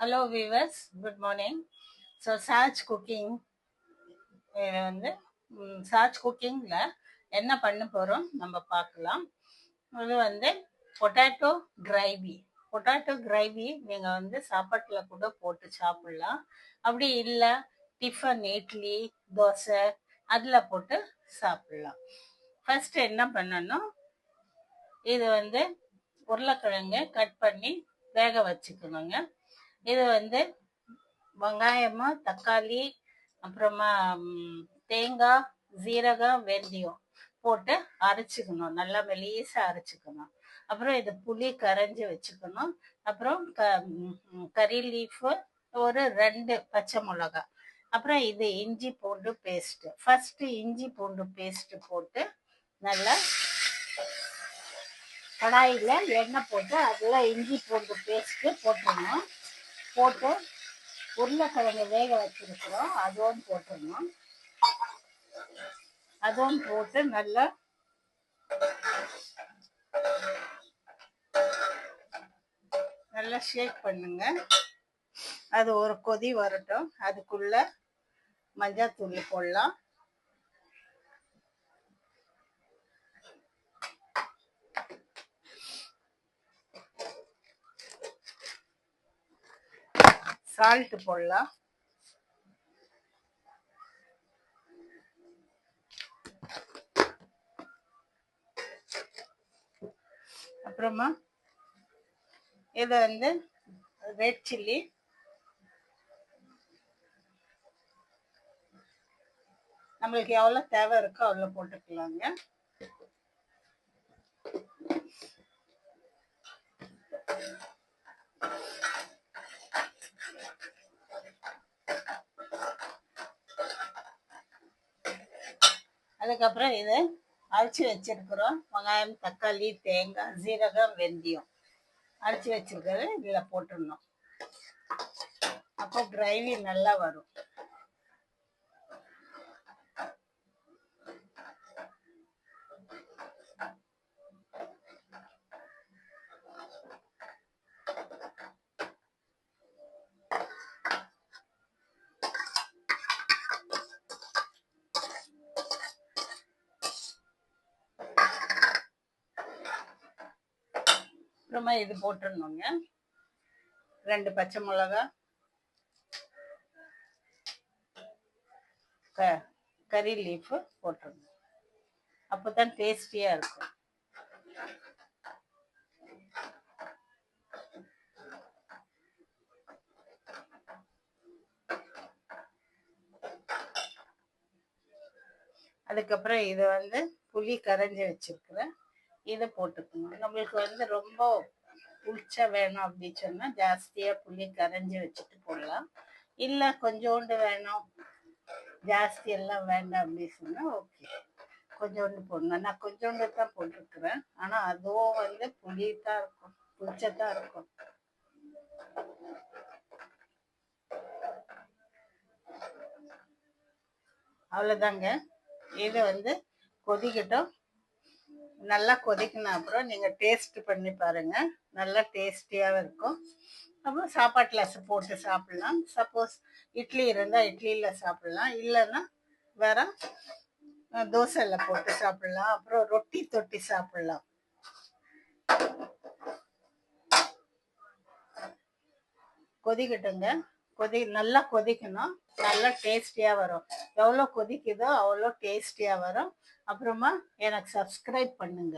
Hello viewers, good morning. So Saj cooking வந்து சாச் குக்கிங்ல என்ன பண்ண போறோம் நம்ம பார்க்கலாம். இது வந்து பொட்டாட்டோ கிரேவி. பொட்டாட்டோ கிரேவி நீங்க வந்து சாப்பாட்டுல கூட போட்டு சாப்பிடலாம். அப்படி இல்லை டிஃபன் இட்லி தோசை அதுல போட்டு சாப்பிடலாம். ஃபர்ஸ்ட் என்ன பண்ணணும், இது வந்து உருளைக்கிழங்கு கட் பண்ணி வேக வச்சுக்கணுங்க. இது வந்து வெங்காயமா தக்காளி அப்புறமா தேங்காய் ஜீரகம் வெந்தயம் போட்டு அரைச்சிக்கணும், நல்லா மெலிசா அரைச்சிக்கணும். அப்புறம் இது புளி கரைஞ்சி வச்சுக்கணும். அப்புறம் கறி லீஃபு ஒரு 2 பச்சை மிளகாய். அப்புறம் இது இஞ்சி பூண்டு பேஸ்ட். ஃபர்ஸ்ட் இஞ்சி பூண்டு பேஸ்ட் போட்டு நல்லா கடாயில எண்ணெய் போட்டு அதுல இஞ்சி பூண்டு பேஸ்ட் போட்டுடணும். போட்டு உருளைக்கிழங்கு வேக வச்சிருக்கிறோம் அதுவும் போட்டுடணும். அதுவும் போட்டு நல்லா ஷேக் பண்ணுங்க. அது ஒரு கொதி வரட்டும். அதுக்குள்ள மஞ்சள் தூள் போடலாம். சால்ட் போடலாம். அப்புறமா இது வந்து ரெட் சில்லி, நம்மளுக்கு எவ்வளோ தேவை இருக்கோ அவ்வளோ போட்டுக்கலாங்க. அதுக்கப்புறம் இது அரைச்சி வச்சிருக்கிறோம் வெங்காயம் தக்காளி தேங்காய் ஜீரகம் வெந்தயம் அரைச்சி வச்சிருக்கிறது இதில் போட்டுடணும். அப்போ கிரேவி நல்லா வரும். அப்புறமா இது போட்டுடணுங்க. 2 பச்சை மிளகாய், கறி லீஃபு போட்டுடணும். அப்போதான் டேஸ்டியா இருக்கும். அதுக்கப்புறம் இது வந்து புளி கரைஞ்சி வச்சிருக்கிறேன், இதை போட்டுக்கணும். நம்மளுக்கு வந்து ரொம்ப புளிச்சா வேணும் அப்படின்னு சொன்னா ஜாஸ்தியா புளி கரைஞ்சி வச்சுட்டு போடலாம். இல்லை கொஞ்சோண்டு வேணும் ஜாஸ்தி எல்லாம் வேண்டாம் அப்படின்னு சொன்னா ஓகே கொஞ்சோண்டு போடணும். நான் கொஞ்சோண்டு தான் போட்டிருக்கிறேன், ஆனா அதுவும் வந்து புளி தான் இருக்கும், புளிச்சதான் இருக்கும். அவ்வளோதாங்க. இது வந்து கொதிக்கட்டும். நல்லா கொதிக்கின அப்புறம் நீங்க டேஸ்ட் பண்ணி பாருங்க, நல்லா டேஸ்டியாக இருக்கும். அப்புறம் சாப்பாட்டில் போட்டு சாப்பிடலாம். சப்போஸ் இட்லி இருந்தால் இட்லியில் சாப்பிடலாம், இல்லைன்னா வேற தோசையில் போட்டு சாப்பிடலாம். அப்புறம் ரொட்டி தொட்டி சாப்பிடலாம். கொதிக்கட்டுங்க. நல்லா கொதிக்கணும், நல்லா டேஸ்டியா வரும். எவ்வளோ கொதிக்குதோ அவ்வளோ டேஸ்டியா வரும். அப்புறமா எனக்கு சப்ஸ்கிரைப் பண்ணுங்க.